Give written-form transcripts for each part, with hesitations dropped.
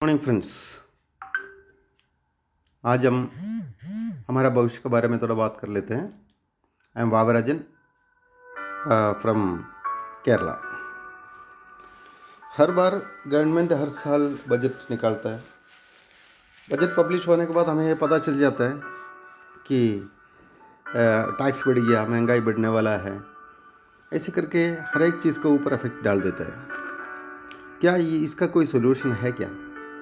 Morning friends. आज हम हमारा भविष्य के बारे में थोड़ा बात कर लेते हैं। I am Vavarajan from Kerala. हर बार गवर्नमेंट हर साल बजट निकालता है। बजट पब्लिश होने के बाद हमें ये पता चल जाता है कि टैक्स बढ़ गया, महंगाई बढ़ने वाला है। ऐसे करके हर एक चीज़ के ऊपर इफेक्ट डाल देता है। क्या ये इसका कोई सोल्यूशन है? क्या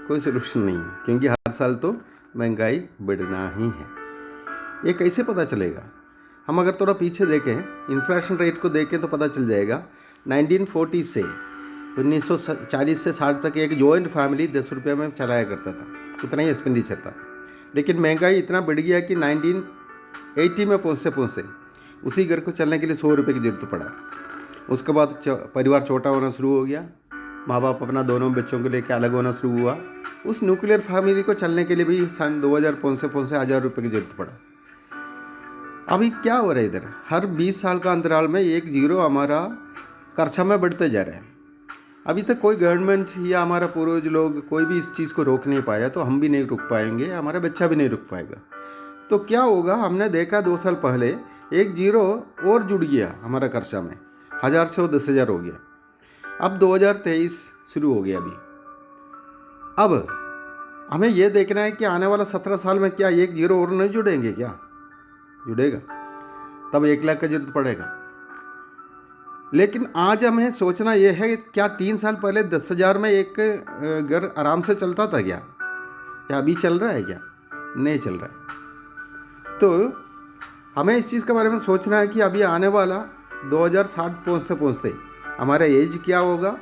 कोई सोल्यूशन नहीं है, क्योंकि हर साल तो महंगाई बढ़ना ही है। ये कैसे पता चलेगा? हम अगर थोड़ा पीछे देखें, इन्फ्लेशन रेट को देखें तो पता चल जाएगा। 1940 से 1940 से 60 तक एक जॉइंट फैमिली 10 रुपये में चलाया करता था, उतना ही एक्सपेंडिचर था। लेकिन महंगाई इतना बढ़ गया कि 1980 में पहुँचते उसी घर को चलने के लिए 100 रुपये की जरूरत पड़ा। उसके बाद परिवार छोटा होना शुरू हो गया, माँ बाप अपना दोनों बच्चों को लेकर अलग होना शुरू हुआ। उस न्यूक्लियर फैमिली को चलने के लिए भी सन 2000 पहुँचते 1000 रुपये की जरूरत पड़ा। अभी क्या हो रहा है इधर? हर 20 साल का अंतराल में एक जीरो हमारा खर्चा में बढ़ते जा रहा है। अभी तक कोई गवर्नमेंट या हमारा पूर्वज लोग कोई भी इस चीज़ को रोक नहीं पाया, तो हम भी नहीं रुक पाएंगे, हमारा बच्चा भी नहीं रुक पाएगा। तो क्या होगा? हमने देखा 2 साल पहले एक जीरो और जुड़ गया हमारा खर्चा में, 1000 से वो 10,000 हो गया। अब 2023 शुरू हो गया। अभी अब हमें यह देखना है कि आने वाला 17 साल में क्या एक जीरो और नहीं जुड़ेंगे? क्या जुड़ेगा? तब 1 लाख का जरूरत पड़ेगा। लेकिन आज हमें सोचना यह है, क्या 3 साल पहले 10,000 में एक घर आराम से चलता था? क्या अभी चल रहा है? क्या नहीं चल रहा है। तो हमें इस चीज़ के बारे में सोचना है कि अभी आने वाला 2060 पहुँचते हमारा एज क्या होगा,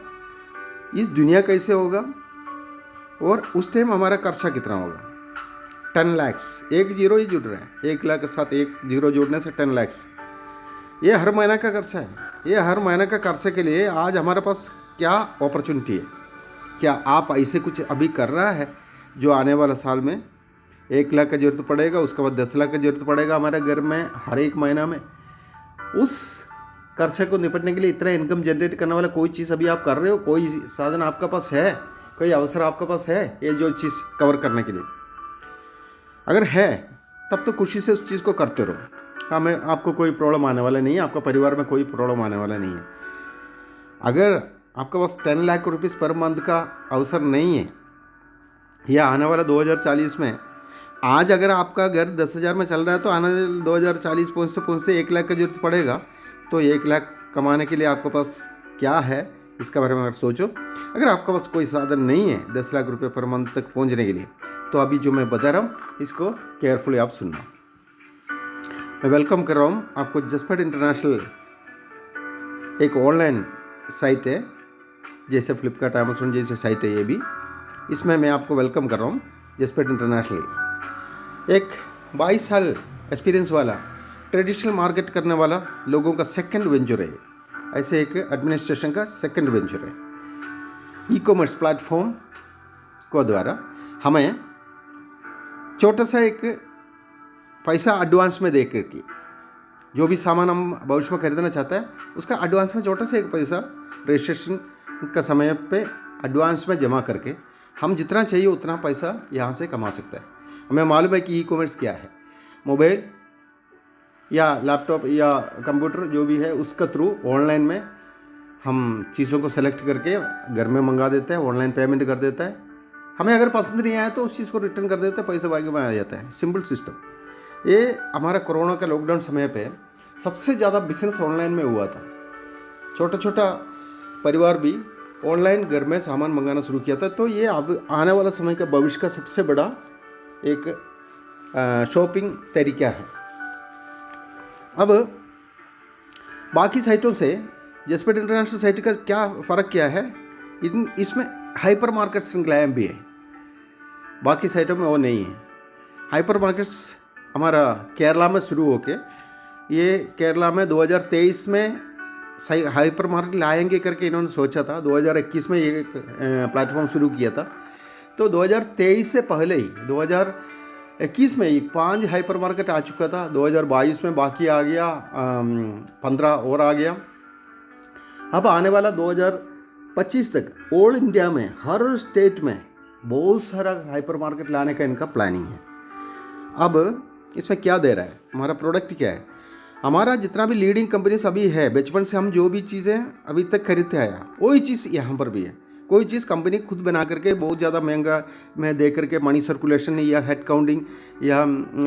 इस दुनिया कैसे होगा, और उस टाइम हमारा खर्चा कितना होगा। 10 लैक्स, एक जीरो ही जुड़ रहा है। 1 लाख के साथ एक जीरो जोड़ने से 10 लैक्स, ये हर महीना का खर्चा है। ये हर महीने का खर्चे के लिए आज हमारे पास क्या अपॉर्चुनिटी है? क्या आप ऐसे कुछ अभी कर रहा है जो आने वाला साल में 1 लाख का जरूरत पड़ेगा, उसके बाद 10 लाख का जरूरत पड़ेगा हमारे घर में हर एक महीना में? उस खर्चे को निपटने के लिए इतना इनकम जनरेट करने वाला कोई चीज़ अभी आप कर रहे हो? कोई साधन आपके पास है? कोई अवसर आपके पास है ये जो चीज़ कवर करने के लिए? अगर है तब तो खुशी से उस चीज़ को करते रहो। हमें आपको कोई प्रॉब्लम आने वाला नहीं है, आपका परिवार में कोई प्रॉब्लम आने वाला नहीं है। अगर आपके पास 10 लाख रुपीज़ पर मंथ का अवसर नहीं है, या आने वाला 2040 में, आज अगर आपका घर 10,000 में चल रहा है तो आने 2040 पहुँचते 1 लाख का जरूरत पड़ेगा। तो 1 लाख कमाने के लिए आपके पास क्या है, इसके बारे में अगर सोचो। अगर आपके पास कोई साधन नहीं है 10 लाख रुपए पर मंथ तक पहुंचने के लिए, तो अभी जो मैं बता रहा हूँ इसको केयरफुली आप सुनना। मैं वेलकम कर रहा हूँ आपको। जसपेट इंटरनेशनल एक ऑनलाइन साइट है, जैसे फ्लिपकार्ट, अमेजोन जैसे साइट है ये भी। इसमें मैं आपको वेलकम कर रहा हूँ। जसपेट इंटरनेशनल एक 22 साल एक्सपीरियंस वाला, ट्रेडिशनल मार्केट करने वाला लोगों का सेकंड वेंचर है। ऐसे एक एडमिनिस्ट्रेशन का सेकंड वेंचर है। ई कॉमर्स प्लेटफॉर्म को द्वारा हमें छोटा सा एक पैसा एडवांस में दे करके, जो भी सामान हम भविष्य में खरीदना चाहते हैं उसका एडवांस में छोटा सा एक पैसा रजिस्ट्रेशन का समय पे एडवांस में जमा करके हम जितना चाहिए उतना पैसा यहाँ से कमा सकता है। हमें मालूम है कि ई कॉमर्स क्या है। मोबाइल या लैपटॉप या कंप्यूटर जो भी है उसका थ्रू ऑनलाइन में हम चीज़ों को सेलेक्ट करके घर में मंगा देते हैं, ऑनलाइन पेमेंट कर देता है। हमें अगर पसंद नहीं आया तो उस चीज़ को रिटर्न कर देते हैं, पैसे बैंक में आ जाता है। Simple system. ये हमारा कोरोना का लॉकडाउन समय पे सबसे ज़्यादा बिजनेस ऑनलाइन में हुआ था। छोटा छोटा परिवार भी ऑनलाइन घर में सामान मंगाना शुरू किया था। तो ये अब आने वाला समय का भविष्य का सबसे बड़ा एक शॉपिंग तरीका है। अब बाकी साइटों से जसपेट इंटरनेशनल साइट का क्या फ़र्क क्या है? इसमें हाइपर मार्केट श्रृंखलाएँ भी है, बाकी साइटों में वो नहीं है। हाइपर मार्केट्स हमारा केरला में शुरू होके, ये केरला में 2023 में हाइपर मार्केट लाएंगे करके इन्होंने सोचा था। 2021 में ये प्लेटफॉर्म शुरू किया था। तो 2023 से पहले ही 2021 में ही 5 हाइपर मार्केट आ चुका था। 2022 में बाकी आ गया, 15 और आ गया। अब आने वाला 2025 तक ऑल इंडिया में हर स्टेट में बहुत सारा हाइपर मार्केट लाने का इनका प्लानिंग है। अब इसमें क्या दे रहा है, हमारा प्रोडक्ट क्या है, हमारा जितना भी लीडिंग कंपनीज अभी है, बचपन से हम जो भी चीज़ें अभी तक खरीदते आया वही चीज़ यहाँ पर भी है। कोई चीज़ कंपनी खुद बना करके बहुत ज़्यादा महंगा में दे करके मनी सर्कुलेशन या हेड काउंटिंग या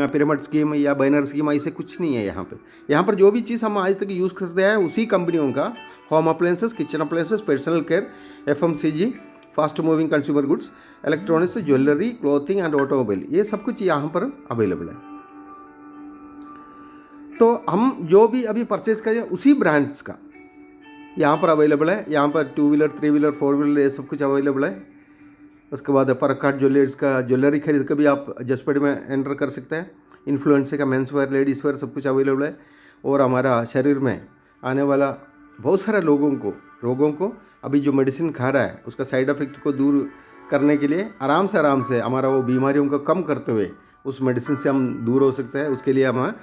पिरामिड स्कीम या बैनर स्कीम ऐसे कुछ नहीं है यहाँ पे। यहाँ पर जो भी चीज़ हम आज तक यूज़ करते हैं उसी कंपनियों का, home appliances, kitchen appliances, personal care, FMCG, fast moving consumer goods, electronics, jewellery, clothing and automobile, ये सब कुछ यहाँ पर अवेलेबल है। तो हम जो भी अभी परचेज करें उसी ब्रांड्स का यहाँ पर अवेलेबल है। यहाँ पर 2 व्हीलर, 3 व्हीलर, 4 व्हीलर ये सब कुछ अवेलेबल है। उसके बाद परकाट ज्वेलर्स का ज्वेलरी खरीद कर भी आप जसपेट में एंटर कर सकते हैं। इन्फ्लुएंस का मेंस वेयर, लेडीज़ वेयर सब कुछ अवेलेबल है। और हमारा शरीर में आने वाला बहुत सारे रोगों को अभी जो मेडिसिन खा रहा है उसका साइड इफ़ेक्ट को दूर करने के लिए आराम से हमारा वो बीमारियों को कम करते हुए उस मेडिसिन से हम दूर हो सकते हैं। उसके लिए हम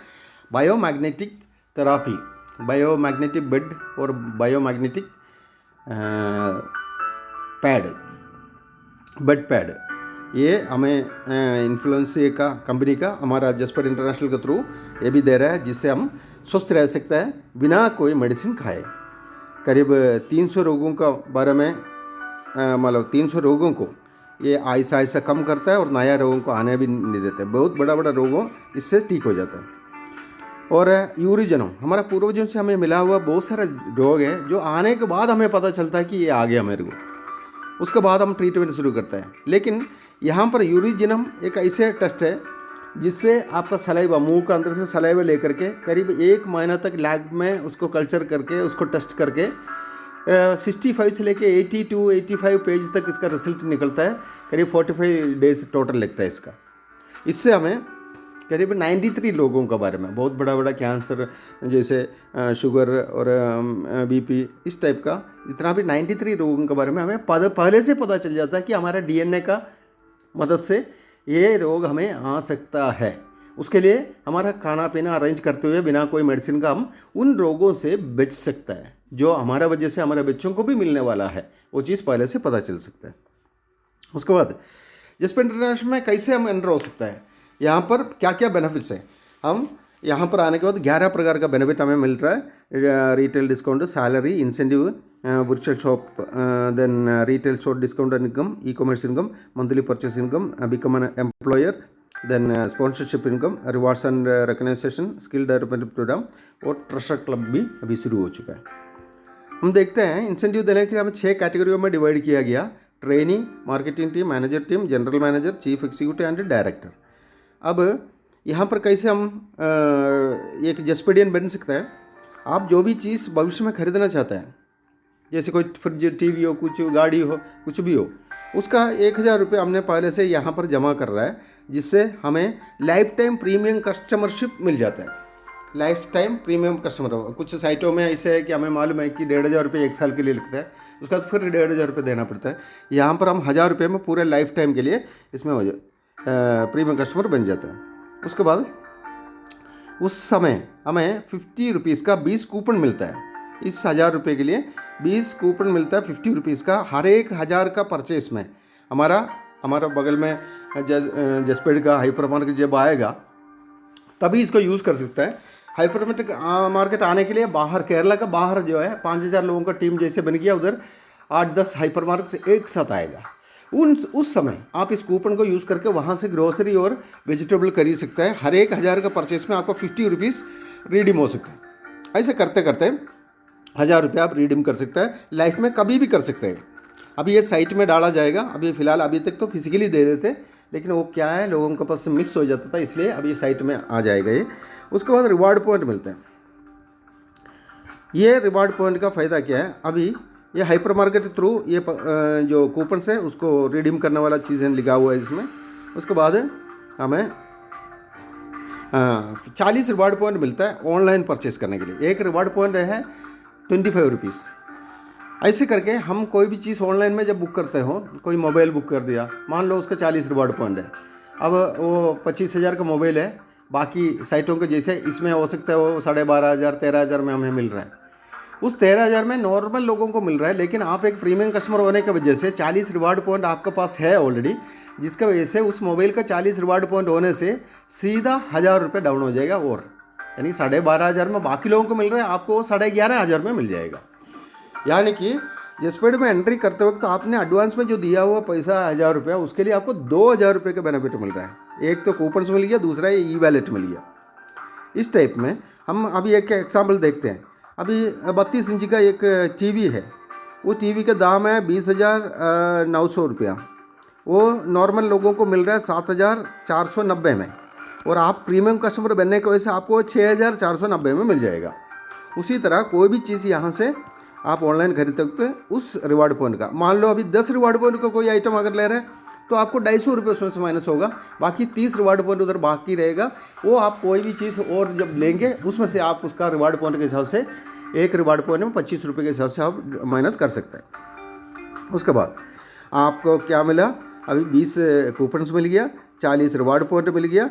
बायोमैग्नेटिक थेरापी, बायोमैग्नेटिक बेड और बायोमैग्नेटिक बेड पैड, ये हमें इन्फ्लुएंस का कंपनी का हमारा जसपेट इंटरनेशनल के थ्रू ये भी दे रहा है, जिससे हम स्वस्थ रह सकते हैं बिना कोई मेडिसिन खाए। करीब 300 रोगों का बारे में मतलब 300 रोगों को ये ऐसा कम करता है और नया रोगों को आने भी नहीं देता है। बहुत बड़ा रोगों इससे ठीक हो जाता है। और यूरिजनों, हमारा पूर्वजों से हमें मिला हुआ बहुत सारे रोग है जो आने के बाद हमें पता चलता है कि ये आ गया मेरे को, उसके बाद हम ट्रीटमेंट शुरू करते हैं। लेकिन यहाँ पर यूरिजिनम एक ऐसे टेस्ट है जिससे आपका सलाइवा, मुंह के अंदर से सलाइवा लेकर के करीब 1 महीना तक लैब में उसको कल्चर करके उसको टेस्ट करके 65 से लेके 80 to 85 पेज तक इसका रिजल्ट निकलता है। करीब 45 डेज टोटल लगता है इसका। इससे हमें करीब 93 लोगों के बारे में, बहुत बड़ा कैंसर जैसे शुगर और BP इस टाइप का जितना भी 93 रोगों के बारे में हमें पहले से पता चल जाता है कि हमारा DNA का मदद से ये रोग हमें आ सकता है। उसके लिए हमारा खाना पीना अरेंज करते हुए बिना कोई मेडिसिन का हम उन रोगों से बच सकता है जो हमारा वजह से हमारे बच्चों को भी मिलने वाला है, वो चीज़ पहले से पता चल सकता है। उसके बाद जसपेट इंटरनेशनल में कैसे हम एंटर हो सकता है, यहाँ पर क्या क्या बेनिफिट्स हैं। हम यहाँ पर आने के बाद 11 प्रकार का बेनिफिट हमें मिल रहा है। Retail discount, salary, incentive, virtual shop, then retail store discount income, e-commerce income, monthly purchase income, become an employer, then sponsorship income, rewards and recognition, skill development program और ट्रेजर क्लब भी अभी शुरू हो चुका है। हम देखते हैं इंसेंटिव देने के लिए हमें 6 कैटेगरियों में डिवाइड किया गया। Trainee, marketing team, manager team, general manager, chief executive and director. अब यहाँ पर कैसे हम एक जसपेटियन बन सकता है। आप जो भी चीज़ भविष्य में खरीदना चाहते हैं, जैसे कोई फ्रिज, टीवी हो, कुछ गाड़ी हो, कुछ भी हो, उसका 1000 रुपये हमने पहले से यहाँ पर जमा कर रहा है, जिससे हमें लाइफ टाइम प्रीमियम कस्टमरशिप मिल जाता है। लाइफ टाइम प्रीमियम कस्टमर हो, कुछ साइटों में ऐसे है कि हमें मालूम है कि 1500 रुपये 1 साल के लिए लगता है, उसका फिर 1500 रुपये देना पड़ता है। यहाँ पर हम 1000 रुपये में पूरे लाइफ टाइम के लिए इसमें हो जाए प्रीमियम कस्टमर बन जाता है। उसके बाद उस समय हमें 50 रुपीज़ का 20 कूपन मिलता है। इस 1000 रुपये के लिए 20 कूपन मिलता है 50 रुपीज़ का हर एक 1000 का परचेस में। हमारा बगल में जसपेट का हाइपर मार्केट जब आएगा तभी इसको यूज़ कर सकता है। हाइपर मार्केट आने के लिए बाहर, केरला का बाहर जो है 5000 लोगों का टीम जैसे बन गया, उधर 8-10 हाइपर मार्केट एक साथ आएगा। उस समय आप इस कूपन को यूज़ करके वहाँ से ग्रोसरी और वेजिटेबल खरीद सकते हैं। हर एक 1000 का परचेस में आपको 50 रुपीज़ रिडीम हो सकता है। ऐसे करते करते 1000 रुपये आप रिडीम कर सकते हैं, लाइफ में कभी भी कर सकते हैं। अभी ये साइट में डाला जाएगा। अभी फ़िलहाल अभी तक तो फिजिकली दे देते, लेकिन वो क्या है लोगों के पास मिस हो जाता था, इसलिए अभी साइट में आ जाएगा ये। उसके बाद रिवार्ड पॉइंट मिलते हैं। ये रिवार्ड पॉइंट का फ़ायदा क्या है, अभी ये हाइपर मार्केट के थ्रू ये जो कूपन्स है उसको रिडीम करने वाला चीज़ें लिखा हुआ है इसमें। उसके बाद हमें 40 रिवार्ड पॉइंट मिलता है ऑनलाइन परचेस करने के लिए। एक रिवार्ड पॉइंट है 25 रुपीज़। ऐसे करके हम कोई भी चीज़ ऑनलाइन में जब बुक करते हो, कोई मोबाइल बुक कर दिया, मान लो उसका 40 रिवार्ड पॉइंट है। अब वो 25,000 का मोबाइल है, बाकी साइटों के जैसे इसमें हो सकता है वो 12,500 13,000 में हमें मिल रहा है। उस 13,000 में नॉर्मल लोगों को मिल रहा है, लेकिन आप एक प्रीमियम कस्टमर होने की वजह से 40 रिवार्ड पॉइंट आपके पास है ऑलरेडी, जिसका वजह से उस मोबाइल का 40 रिवार्ड पॉइंट होने से सीधा 1,000 रुपये डाउन हो जाएगा, और यानी 12,500 में बाकी लोगों को मिल रहा है, आपको वो 11,500 में मिल जाएगा। यानी कि जेस्पेड में एंट्री करते वक्त आपने एडवांस में जो दिया हुआ पैसा 1,000 रुपया, उसके लिए आपको 2,000 रुपये का बेनिफिट मिल रहा है। एक तो कूपन्स मिल गया, दूसरा ये ई वैलेट मिल गया। इस टाइप में हम अभी एक एग्जाम्पल देखते हैं। अभी 32 इंच का एक टीवी है, वो टीवी का दाम है 20,900 रुपया, वो नॉर्मल लोगों को मिल रहा है 7,490 में, और आप प्रीमियम कस्टमर बनने की वजह से आपको 6,490 में मिल जाएगा। उसी तरह कोई भी चीज़ यहाँ से आप ऑनलाइन खरीद सकते हैं उस रिवार्ड पॉइंट का। मान लो अभी 10 रिवार्ड पॉइंट का कोई आइटम अगर ले रहे हैं तो आपको 250 रुपये उसमें से माइनस होगा, बाकी 30 रिवार्ड पॉइंट उधर बाकी रहेगा। वो आप कोई भी चीज़ और जब लेंगे उसमें से आप उसका रिवार्ड पॉइंट के हिसाब से एक रिवार्ड पॉइंट में 25 रुपये के हिसाब से आप माइनस कर सकते हैं। उसके बाद आपको क्या मिला, अभी 20 कूपन्स मिल गया, 40 रिवार्ड पॉइंट मिल गया,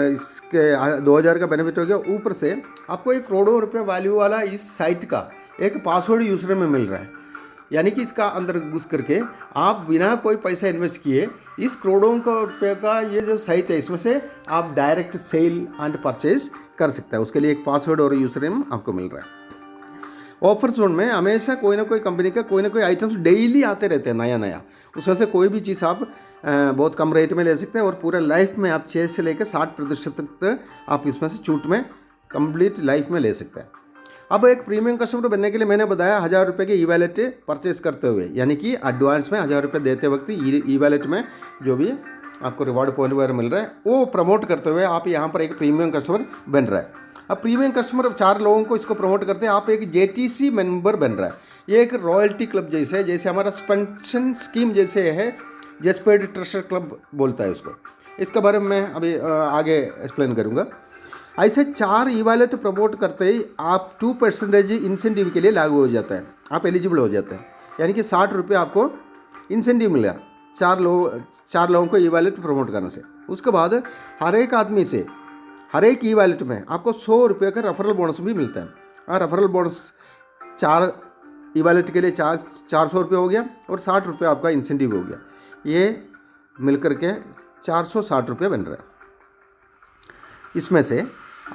इसके 2,000 का बेनिफिट हो गया। ऊपर से आपको 1 करोड़ रुपये वैल्यू वाला इस साइट का एक पासवर्ड यूजर में मिल रहा है। यानी कि इसका अंदर घुस करके आप बिना कोई पैसा इन्वेस्ट किए इस करोड़ों का रुपये का ये जो साइट है इसमें से आप डायरेक्ट सेल एंड परचेज कर सकते हैं। उसके लिए एक पासवर्ड और यूजर नेम आपको मिल रहा है। ऑफर जोन में हमेशा कोई ना कोई कंपनी का कोई ना कोई आइटम्स डेली आते रहते हैं नया नया, उसमें से कोई भी चीज़ आप बहुत कम रेट में ले सकते हैं, और पूरे लाइफ में आप 6 से लेकर 60% तक आप इसमें से छूट में कंप्लीट लाइफ में ले सकते हैं। अब एक प्रीमियम कस्टमर बनने के लिए मैंने बताया 1,000 रुपये की ई वैलेट परचेस करते हुए, यानी कि एडवांस में 1,000 रुपये देते वक्त ई वैलेट में जो भी आपको रिवार्ड पॉइंट वगैरह मिल रहा है वो प्रमोट करते हुए आप यहाँ पर एक प्रीमियम कस्टमर बन रहा है। अब प्रीमियम कस्टमर 4 लोगों को इसको प्रमोट करते हैं, आप एक JTC मेंबर बन रहा है। ये एक रॉयल्टी क्लब जैसे है, जैसे हमारा पेंशन स्कीम जैसे है, जेस्पेड ट्रस्टर क्लब बोलता है उसको। इसके बारे में मैं अभी आगे एक्सप्लेन करूँगा। ऐसे 4 ई वैलेट प्रमोट करते ही आप 2% इंसेंटिव के लिए लागू हो जाता है, आप एलिजिबल हो जाते हैं। यानी कि 60 रुपये आपको इंसेंटिव मिलेगा 4 लोगों को ई वैलेट प्रमोट करने से। उसके बाद हर एक आदमी से हर एक ई वैलेट में आपको 100 रुपये का रेफरल बोनस भी मिलता है। रेफरल बोनस 4 ई वैलेट के लिए 400 रुपये हो गया, और 60 रुपये आपका इंसेंटिव हो गया, ये मिलकर के 460 रुपये बन रहा है। इसमें से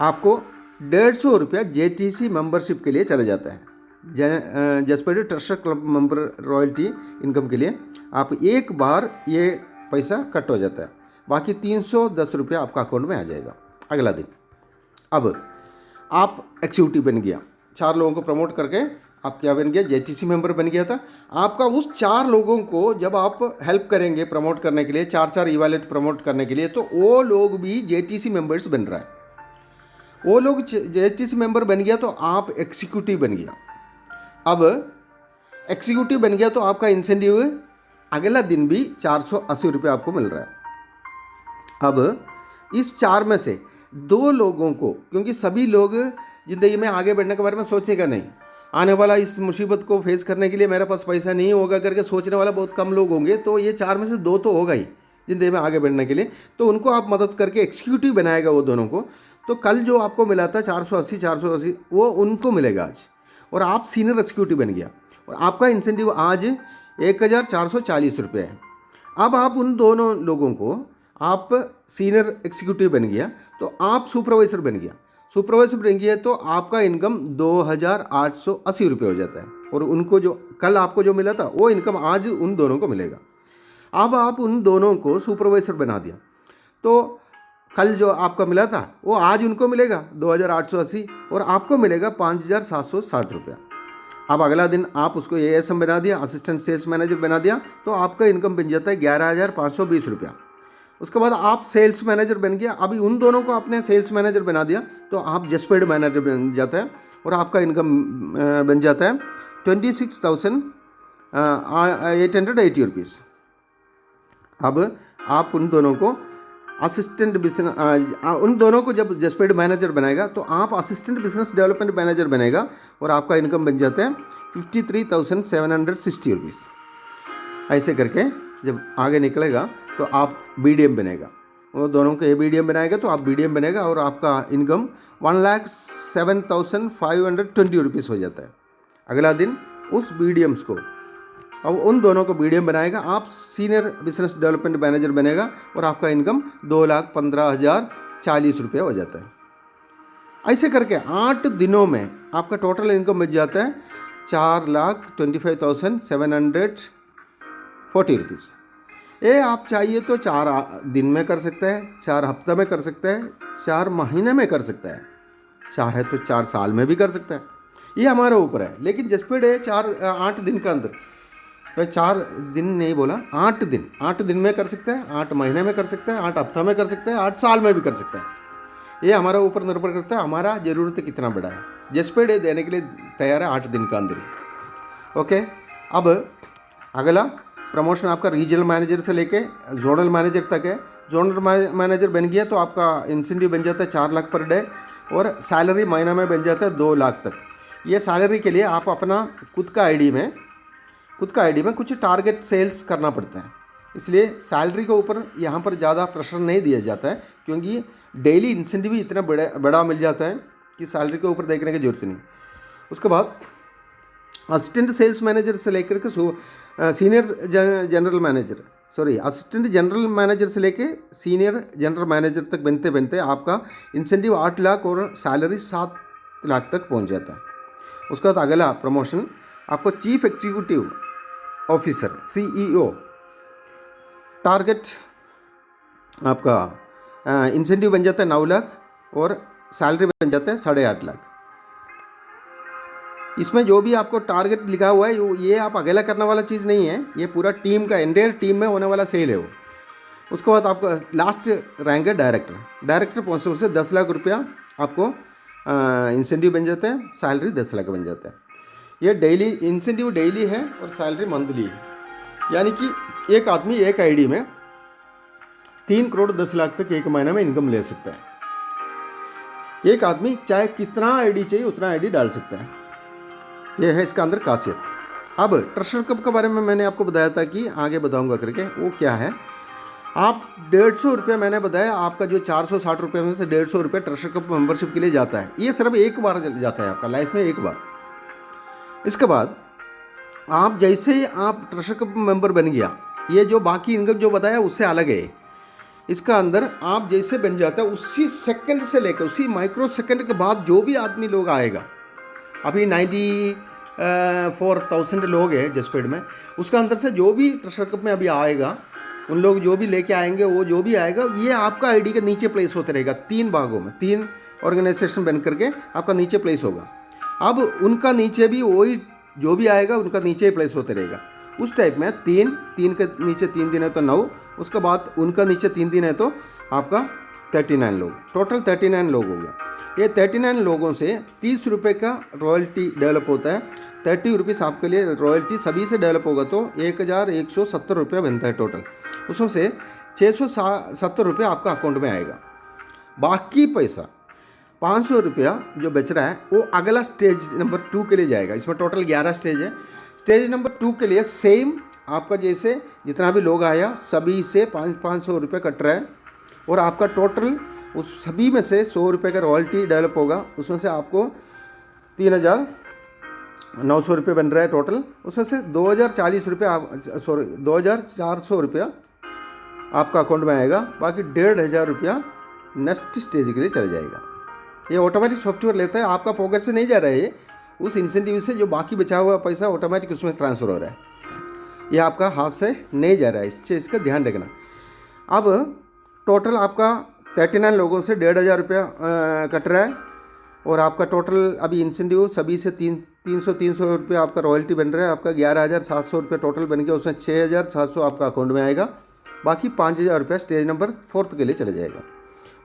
आपको 150 रुपया JTC मेंबरशिप के लिए चला जाता है। जेस्पेड ट्रस्टर क्लब मेंबर रॉयल्टी इनकम के लिए आप एक बार ये पैसा कट हो जाता है, बाकी 310 रुपया आपका अकाउंट में आ जाएगा अगला दिन। अब आप एक्सिक्यूटिव बन गया, 4 लोगों को प्रमोट करके आप क्या बन गया, JTC मेंबर बन गया था। आपका उस 4 लोगों को जब आप हेल्प करेंगे प्रमोट करने के लिए, 4 ई वैलेट प्रमोट करने के लिए, तो वो लोग भी JTC मेंबर्स बन रहा है। वो लोग JTC मेंबर बन गया तो आप एक्सिक्यूटिव बन गया। अब एक्सिक्यूटिव बन गया तो आपका इंसेंटिव अगला दिन भी 480 रुपये आपको मिल रहा है। अब इस 4 में से 2 लोगों को, क्योंकि सभी लोग ज़िंदगी में आगे बढ़ने के बारे में सोचेगा नहीं, आने वाला इस मुसीबत को फेस करने के लिए मेरे पास पैसा नहीं होगा करके सोचने वाला बहुत कम लोग होंगे, तो ये 4 में से 2 तो होगा ही ज़िंदगी में आगे बढ़ने के लिए, तो उनको आप मदद करके एक्सिक्यूटिव बनाएगा वो दोनों को। तो कल जो आपको मिला था 480 वो उनको मिलेगा आज, और आप सीनियर एक्सिक्यूटिव बन गया, और आपका इंसेंटिव आज 1,440 रुपये है। अब आप उन दोनों लोगों को, आप सीनियर एक्सिक्यूटिव बन गया तो आप सुपरवाइजर बन गया, सुपरवाइजर बन गया तो आपका इनकम 2,880 रुपये हो जाता है, और उनको जो कल आपको जो मिला था वो इनकम आज उन दोनों को मिलेगा। अब आप उन दोनों को सुपरवाइजर बना दिया तो कल जो आपका मिला था वो आज उनको मिलेगा 2,880, और आपको मिलेगा 5,760 रुपया। अब अगला दिन आप उसको ASM बना दिया, असिस्टेंट सेल्स मैनेजर बना दिया, तो आपका इनकम बन जाता है 11,520 रुपया। उसके बाद आप सेल्स मैनेजर बन गया, अभी उन दोनों को आपने सेल्स मैनेजर बना दिया तो आप जेस्पेड मैनेजर बन जाता है, और आपका इनकम बन जाता है 26,880 रुपीज़। अब आप उन दोनों को असिस्टेंट बिजनेस, उन दोनों को जब जेस्पेड मैनेजर बनाएगा तो आप असिस्टेंट बिजनेस डेवलपमेंट मैनेजर बनेगा, और आपका इनकम बन जाता है 53,760 रुपीज़। ऐसे करके जब आगे निकलेगा तो आप BDM बनेगा, वो दोनों को BDM बनाएगा तो आप BDM बनेगा, और आपका इनकम 1,07,520 रुपीज़ हो जाता है। अगला दिन उस BDMs को, अब उन दोनों को BDM बनाएगा, आप सीनियर बिजनेस डेवलपमेंट मैनेजर बनेगा और आपका इनकम 2,15,040 रुपये हो जाता है। ऐसे करके 8 दिनों में आपका टोटल इनकम बच जाता है 4,25,740 रुपीज़। ये आप चाहिए तो 4 दिन में कर सकते हैं, 4 हफ्ते में कर सकते हैं, 4 महीने में कर सकता है, चाहे तो 4 साल में भी कर सकता है, ये हमारे ऊपर है। लेकिन जिसपे डे 8 दिन का अंदर, तो 4 दिन नहीं बोला, 8 दिन, 8 दिन में कर सकते हैं, 8 महीने में कर सकते हैं, 8 हफ्ता में कर सकते हैं, 8 साल में भी कर सकते हैं। ये हमारा ऊपर निर्भर करता है हमारा ज़रूरत कितना बड़ा है। जिस पे डे देने के लिए तैयार है 8 दिन का अंदर ही। ओके, अब अगला प्रमोशन आपका रीजनल मैनेजर से लेके जोनल मैनेजर तक है। जोनल मैनेजर बन गया तो आपका इंसेंटिव बन जाता है 4 लाख पर डे और सैलरी महीना में बन जाता है 2 लाख तक। ये सैलरी के लिए आप अपना खुद का आईडी में कुछ टारगेट सेल्स करना पड़ता है, इसलिए सैलरी के ऊपर यहाँ पर ज़्यादा प्रेशर नहीं दिया जाता है, क्योंकि डेली इंसेंटिव ही इतना बड़ा मिल जाता है कि सैलरी के ऊपर देखने की जरूरत नहीं। उसके बाद असिस्टेंट सेल्स मैनेजर से लेकर के senior general manager, assistant general manager से लेके सीनियर जनरल मैनेजर तक बनते बनते आपका इंसेंटिव 8 लाख और सैलरी 7 लाख तक पहुंच जाता है। उसके बाद अगला प्रमोशन आपको chief executive officer CEO, target आपका इंसेंटिव बन जाता है 9 लाख और सैलरी बन जाता है 8.5 लाख। इसमें जो भी आपको टारगेट लिखा हुआ है ये आप अकेला करने वाला चीज़ नहीं है, ये पूरा टीम का एंटायर टीम में होने वाला सेल है वो। उसके बाद आपका लास्ट रैंक है डायरेक्टर पहुँचने से 10 लाख रुपया आपको इंसेंटिव बन जाता है, सैलरी 10 लाख बन जाता है। ये डेली इंसेंटिव डेली है और सैलरी मंथली है, यानी कि एक आदमी एक आईडी में 3 करोड़ 10 लाख तक एक महीने में इनकम ले सकता है। एक आदमी चाहे कितना आईडी चाहिए उतना आईडी डाल सकता है, यह है इसका अंदर खासियत। अब ट्रेजर कप के बारे में मैंने आपको बताया था कि आगे बताऊंगा करके, वो क्या है। आप 150 रुपये मैंने बताया, आपका जो 460 रुपये में से 150 रुपये ट्रेजर कप मेंबरशिप के लिए जाता है। ये सिर्फ एक बार जाता है आपका लाइफ में, एक बार। इसके बाद आप जैसे ही आप ट्रेजर कप मेंबर बन गया, ये जो बाकी इनकम जो बताया उससे अलग है। इसका अंदर आप जैसे बन जाता है उसी सेकंड से लेकर उसी माइक्रो सेकंड के बाद जो भी आदमी लोग आएगा, अभी 94,000 लोग हैं जसपेड में, उसका अंदर से जो भी ट्रेजर कप में अभी आएगा, उन लोग जो भी लेके आएंगे, वो जो भी आएगा ये आपका आईडी के नीचे प्लेस होते रहेगा। 3 भागों में 3 ऑर्गेनाइजेशन बन करके आपका नीचे प्लेस होगा। अब उनका नीचे भी वही जो भी आएगा उनका नीचे ही प्लेस होते रहेगा। उस टाइप में 3 के नीचे 3 दिन है तो 9, उसके बाद उनका नीचे 3 दिन है तो आपका 39 लोग, टोटल 39 लोग हो गया। ये 39 लोगों से 30 रुपये का रॉयल्टी डेवलप होता है। 30 रुपीज़ आपके लिए रॉयल्टी सभी से डेवलप होगा तो 1,170 रुपये बनता है टोटल। उसमें से 670 रुपये आपका अकाउंट में आएगा। बाकी पैसा 500 रुपया जो बच रहा है वो अगला स्टेज नंबर 2 के लिए जाएगा। इसमें टोटल 11 स्टेज है। स्टेज नंबर 2 के लिए सेम आपका जैसे जितना भी लोग आया सभी से 500 रुपये कट रहा है और आपका टोटल उस सभी में से 100 रुपये का रॉयल्टी डेवलप होगा। उसमें से आपको 3,900 रुपये बन रहा है टोटल। उसमें से 2,040 रुपये 2,400 रुपया आपका अकाउंट में आएगा। बाकी 1,500 रुपया नेक्स्ट स्टेज के लिए चला जाएगा। ये ऑटोमेटिक सॉफ्टवेयर लेता है, आपका पॉकेट से नहीं जा रहा है, ये उस इंसेंटिव से जो बाकी बचा हुआ पैसा ऑटोमेटिक उसमें ट्रांसफ़र हो रहा है, ये आपका हाथ से नहीं जा रहा है। इस चीज़ का ध्यान रखना। अब टोटल आपका 39 लोगों से 1,500 रुपया कट रहा है और आपका टोटल अभी इंसेंटिव सभी से 300 रुपये आपका रॉयल्टी बन रहा है। आपका 11,700 रुपये टोटल बन गया। उसमें 6,700 आपका अकाउंट में आएगा। बाकी 5,000 रुपया स्टेज नंबर 4 के लिए चला जाएगा।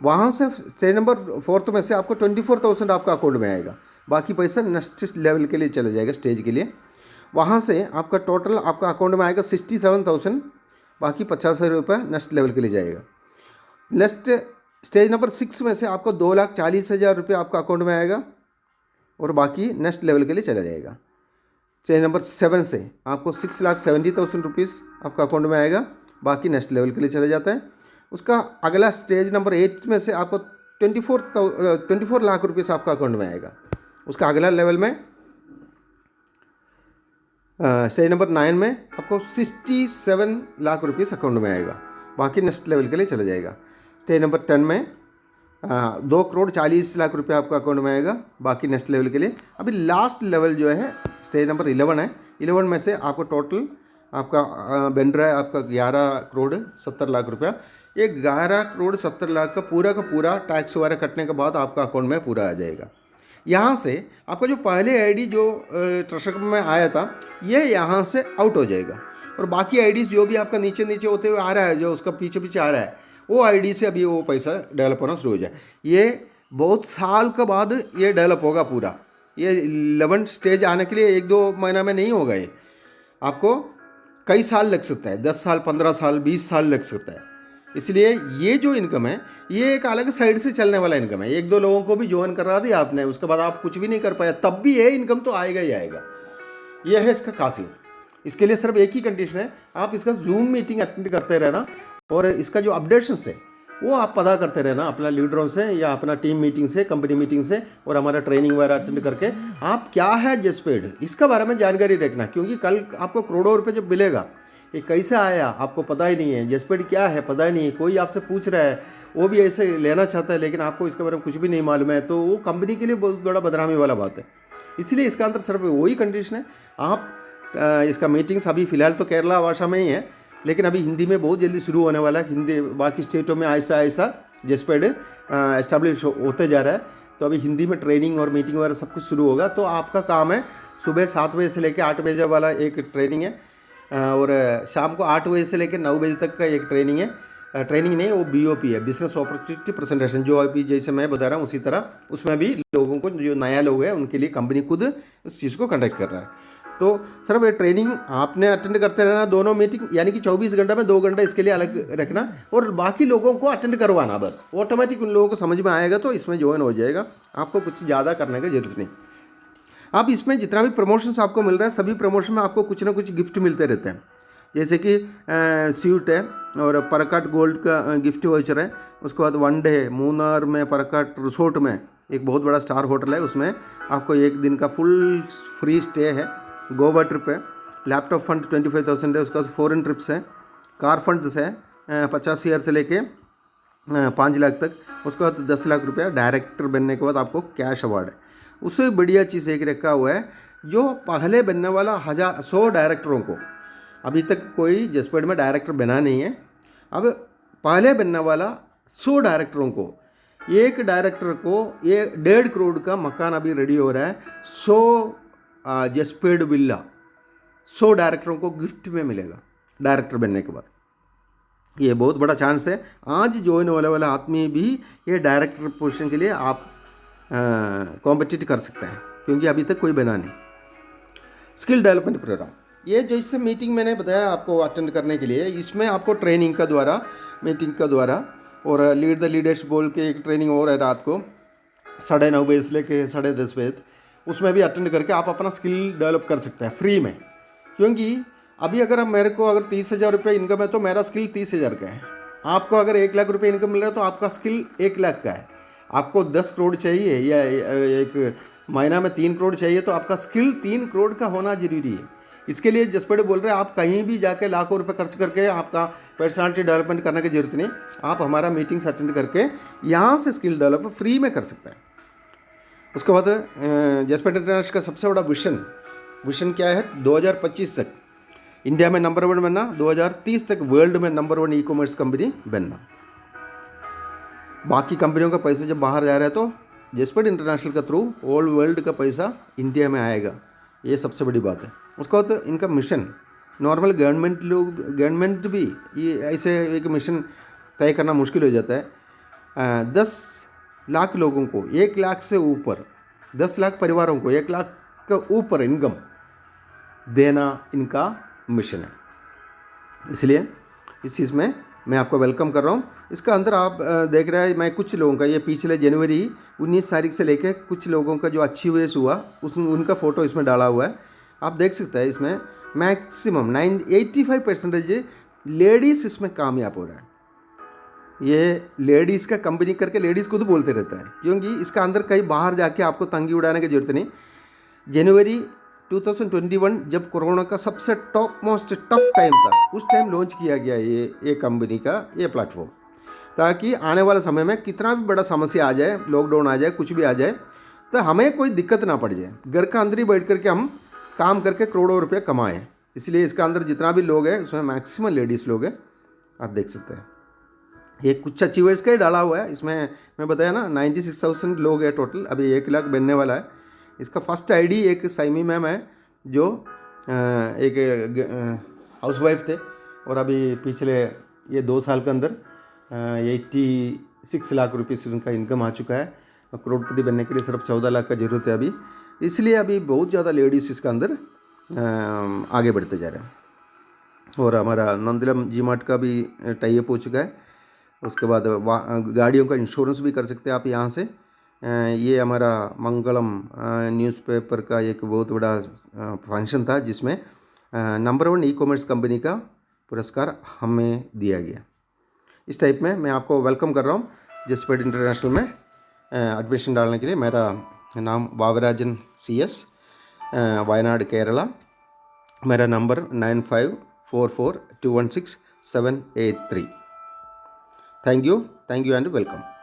वहाँ से स्टेज नंबर 4 में से आपको 24,000 आपका अकाउंट में आएगा। बाकी पैसा नेक्स्ट लेवल के लिए चला जाएगा, स्टेज के लिए। वहाँ से आपका टोटल आपका अकाउंट में आएगा 67,000। बाकी 50,000 रुपये नेक्स्ट लेवल के लिए जाएगा। नेक्स्ट स्टेज नंबर 6 में से आपको 2,40,000 रुपये आपका अकाउंट में आएगा और बाकी नेक्स्ट लेवल के लिए चला जाएगा। स्टेज नंबर 7 से आपको 6,70,000 रुपीज़ आपका अकाउंट में आएगा। बाकी नेक्स्ट लेवल के लिए चला जाता है। उसका अगला स्टेज नंबर 8 में से आपको 24 लाख रुपीज़ आपका अकाउंट में आएगा। उसका अगला लेवल में स्टेज नंबर 9 में आपको 67 लाख रुपीस अकाउंट में आएगा, बाकी नेक्स्ट लेवल के लिए चला जाएगा। स्टेज नंबर 10 में 2,40,40,00,000 रुपये आपका अकाउंट में आएगा, बाकी नेक्स्ट लेवल के लिए। अभी लास्ट लेवल जो है स्टेज नंबर 11 है। 11 में से आपको टोटल आपका बन रहा है आपका 11,70,00,000 रुपया। ये 11,70,00,000 का पूरा टैक्स वगैरह कटने के बाद आपका अकाउंट में पूरा आ जाएगा। यहाँ से आपका जो पहले आईडी जो ट्रस्ट में आया था ये यहाँ से आउट हो जाएगा, और बाकी आईडीज़ जो भी आपका नीचे नीचे होते हुए आ रहा है, जो उसका पीछे पीछे आ रहा है, वो आईडी से अभी वो पैसा डेवलप होना शुरू हो जाए। ये बहुत साल के बाद ये डेवलप होगा पूरा। ये 11 स्टेज आने के लिए 1-2 महीना में नहीं होगा, ये आपको कई साल लग सकता है, 10 साल, 15 साल, 20 साल लग सकता है। इसलिए ये जो इनकम है ये एक अलग साइड से चलने वाला इनकम है। 1-2 लोगों को भी ज्वाइन करा दिया आपने, उसके बाद आप कुछ भी नहीं कर पाया, तब भी ये इनकम तो आएगा ही आएगा। ये है इसका खासियत। इसके लिए सिर्फ एक ही कंडीशन है, आप इसका जूम मीटिंग अटेंड करते रहना, और इसका जो अपडेट्स है वो आप पता करते रहना अपना लीडरों से या अपना टीम मीटिंग से, कंपनी मीटिंग से, और हमारा ट्रेनिंग वगैरह अटेंड करके आप क्या है जसपेड इसका बारे में जानकारी रखना, क्योंकि कल आपको करोड़ों रुपये जब मिलेगा ये कैसे आया आपको पता ही नहीं है, जसपेड क्या है पता ही नहीं है, कोई आपसे पूछ रहा है वो भी ऐसे लेना चाहता है लेकिन आपको इसके बारे में कुछ भी नहीं मालूम है, तो वो कंपनी के लिए बहुत बड़ा बदनामी वाला बात है। इसलिए इसका अंदर सिर्फ वही कंडीशन है, आप इसका मीटिंग्स अभी फ़िलहाल तो केरला भाषा में ही है, लेकिन अभी हिंदी में बहुत जल्दी शुरू होने वाला है। हिंदी बाकी स्टेटों में ऐसा ऐसा जसपेड एस्टेब्लिश होते जा रहा है, तो अभी हिंदी में ट्रेनिंग और मीटिंग वगैरह सब कुछ शुरू होगा। तो आपका काम है सुबह 7 बजे से लेकर 8 बजे वाला एक ट्रेनिंग है, और शाम को 8 बजे से लेकर 9 बजे तक का एक ट्रेनिंग है। ट्रेनिंग नहीं, वो BOP है, बिजनेस अपॉर्चुनिटी प्रेजेंटेशन, जो अभी जैसे मैं बता रहा हूँ उसी तरह उसमें भी लोगों को, जो नया लोग हैं उनके लिए कंपनी खुद इस चीज़ को कंडक्ट कर रहा है। तो सिर्फ ये ट्रेनिंग आपने अटेंड करते रहना, दोनों मीटिंग, यानी कि 24 घंटे में 2 घंटा इसके लिए अलग रखना, और बाकी लोगों को अटेंड करवाना, बस ऑटोमेटिक उन लोगों को समझ में आएगा तो इसमें ज्वाइन हो जाएगा, आपको कुछ ज़्यादा करने की जरूरत नहीं। आप इसमें जितना भी प्रमोशंस आपको मिल रहा है, सभी प्रमोशन में आपको कुछ ना कुछ गिफ्ट मिलते रहते हैं, जैसे कि स्यूट है और परकाट गोल्ड का गिफ्ट वाउचर है। उसके बाद 1 डे मूनार में परकाट रिसोर्ट में एक बहुत बड़ा स्टार होटल है, उसमें आपको 1 दिन का फुल फ्री स्टे है। गोवा ट्रिप है, लैपटॉप फंड 25,000 है, उसके बाद फॉरेन ट्रिप्स है, कार फंड्स है 50 ईयर से लेके 5 लाख तक, उसके बाद 10 लाख रुपया डायरेक्टर बनने के बाद आपको कैश अवार्ड है। उससे बढ़िया चीज़ एक रखा हुआ है, जो पहले बनने वाला 100 डायरेक्टरों को, अभी तक कोई जसपेड में डायरेक्टर बना नहीं है, अब पहले बनने वाला 100 डायरेक्टरों को, एक डायरेक्टर को ये 1.5 करोड़ का मकान अभी रेडी हो रहा है। 100 जसपेड विला 100 डायरेक्टरों को गिफ्ट में मिलेगा डायरेक्टर बनने के बाद। ये बहुत बड़ा चांस है, आज ज्वाइन होने वाला आदमी भी ये डायरेक्टर पोजीशन के लिए आप कॉम्पिटिट कर सकता है, क्योंकि अभी तक कोई बना नहीं। स्किल डेवलपमेंट प्रोग्राम, ये जैसे मीटिंग मैंने बताया आपको अटेंड करने के लिए, इसमें आपको ट्रेनिंग का द्वारा, मीटिंग का द्वारा, और लीड द लीडर्स बोल के एक ट्रेनिंग और है रात को 9:30 बजे से लेके 10:30 बजे, उसमें भी अटेंड करके आप अपना स्किल डेवलप कर सकते हैं फ्री में। क्योंकि अभी अगर मेरे को अगर 30,000 रुपये इनकम है तो मेरा स्किल 30,000 का है, आपको अगर 1 लाख रुपये इनकम मिल रहा है तो आपका स्किल 1 लाख का है। आपको 10 करोड़ चाहिए या एक महीना में 3 करोड़ चाहिए, तो आपका स्किल 3 करोड़ का होना जरूरी है। इसके लिए जसपेड बोल रहे हैं, आप कहीं भी जाके लाखों रुपए खर्च करके आपका पर्सनालिटी डेवलपमेंट करने की जरूरत नहीं, आप हमारा मीटिंग्स अटेंड करके यहाँ से स्किल डेवलप फ्री में कर सकते हैं। उसके बाद जसपेड इंटरनेशनल का सबसे बड़ा विशन क्या है, 2025 तक इंडिया में नंबर 1 बनना, 2030 तक वर्ल्ड में नंबर 1 ई-कॉमर्स कंपनी बनना। बाकी कंपनियों का पैसा जब बाहर जा रहा है तो जसपेड इंटरनेशनल का थ्रू ऑल वर्ल्ड का पैसा इंडिया में आएगा, ये सबसे बड़ी बात है। उसके बाद इनका मिशन, नॉर्मल गवर्नमेंट भी ये ऐसे एक मिशन तय करना मुश्किल हो जाता है। 10 लाख लोगों को 1 लाख से ऊपर, 10 लाख परिवारों को 1 लाख का ऊपर इनकम देना इनका मिशन है। इसलिए इस चीज़ में मैं आपको वेलकम कर रहा हूँ। इसका अंदर आप देख रहे हैं, मैं कुछ लोगों का ये पिछले जनवरी 19 तारीख से लेकर कुछ लोगों का जो अचीवमेंट्स हुआ उनका फ़ोटो इसमें डाला हुआ है, आप देख सकते हैं। इसमें मैक्सिमम 85% लेडीज़ इसमें कामयाब हो रहा है। ये लेडीज़ का कंपनी करके लेडीज़ खुद बोलते रहता है, क्योंकि इसका अंदर कहीं बाहर जाके आपको तंगी उड़ाने की ज़रूरत नहीं। जनवरी 2021 जब कोरोना का सबसे टॉप मोस्ट टफ टाइम था, उस टाइम लॉन्च किया गया ये कंपनी का ये प्लेटफॉर्म, ताकि आने वाले समय में कितना भी बड़ा समस्या आ जाए, लॉकडाउन आ जाए, कुछ भी आ जाए, तो हमें कोई दिक्कत ना पड़ जाए, घर का अंदर ही बैठ करके हम काम करके करोड़ों रुपये कमाएं। इसलिए इसका अंदर जितना भी लोग हैं उसमें मैक्सिमम लेडीज़ लोग हैं, आप देख सकते हैं। ये कुछ अचीवर्स का ही डाला हुआ है इसमें, मैं बताया ना 96,000 लोग हैं टोटल, अभी 1 लाख बनने वाला है। इसका फर्स्ट आईडी एक साइमी मैम है जो एक हाउसवाइफ थे, और अभी पिछले ये 2 साल के अंदर 86 लाख रुपीस उनका इनकम आ चुका है। करोड़पति बनने के लिए सिर्फ 14 लाख का ज़रूरत है अभी, इसलिए अभी बहुत ज़्यादा लेडीज़ इसका अंदर आगे बढ़ते जा रहे हैं। और हमारा नंदिलम जी मार्ट का भी टाई अप हो चुका है। उसके बाद गाड़ियों का इंश्योरेंस भी कर सकते हैं आप यहाँ से। ये हमारा मंगलम न्यूज़पेपर का एक बहुत बड़ा फंक्शन था, जिसमें नंबर 1 ई कॉमर्स कंपनी का पुरस्कार हमें दिया गया। इस टाइप में मैं आपको वेलकम कर रहा हूँ जसपेट इंटरनेशनल में एडमिशन डालने के लिए। मेरा नाम वावराजन CS, वायनाड केरला। मेरा number 9544216783। Thank you and welcome.